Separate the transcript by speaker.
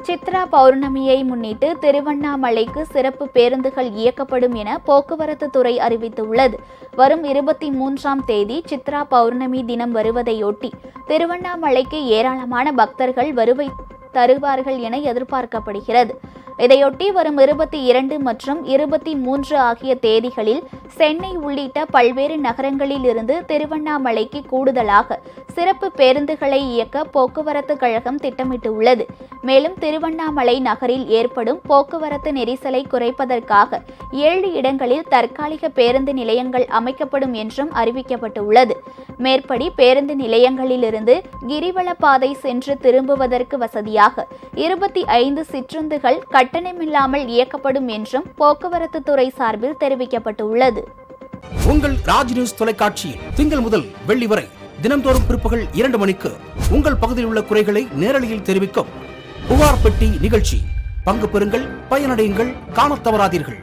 Speaker 1: சித்ரா பௌர்ணமியை முன்னிட்டு திருவண்ணாமலைக்கு சிறப்பு பேருந்துகள் இயக்கப்படும் என போக்குவரத்து துறை அறிவித்துள்ளது. வரும் 23ஆம் தேதி சித்ரா பௌர்ணமி தினம் வருவதையொட்டி திருவண்ணாமலைக்கு ஏராளமான பக்தர்கள் வருகை தருவார்கள் என எதிர்பார்க்கப்படுகிறது. இதையொட்டி வரும் 22 மற்றும் 23 ஆகிய தேதிகளில் சென்னை உள்ளிட்ட பல்வேறு நகரங்களில் இருந்து திருவண்ணாமலைக்கு கூடுதலாக சிறப்பு பேருந்துகளை இயக்க போக்குவரத்து கழகம் திட்டமிட்டுள்ளது. மேலும் திருவண்ணாமலை நகரில் ஏற்படும் போக்குவரத்து நெரிசலை குறைப்பதற்காக 7 இடங்களில் தற்காலிக பேருந்து நிலையங்கள் அமைக்கப்படும் என்றும் அறிவிக்கப்பட்டுள்ளது. மேற்படி பேருந்து நிலையங்களிலிருந்து கிரிவல பாதை சென்று திரும்புவதற்கு வசதியாக 25 சிற்றுந்துகள் கட்டணமில்லாமல் இயக்கப்படும் என்றும் போக்குவரத்து துறை சார்பில் தெரிவிக்கப்பட்டுள்ளது.
Speaker 2: உங்கள் ராஜ் நியூஸ் தொலைக்காட்சியில் திங்கள் முதல் வெள்ளி வரை தினந்தோறும் பிற்பகல் 2 மணிக்கு உங்கள் பகுதியில் உள்ள குறைகளை நேரலையில் தெரிவிக்கும் புகார் பெட்டி நிகழ்ச்சி. பங்கு பெறுங்கள், பயனடையுங்கள், காணத் தவறாதீர்கள்.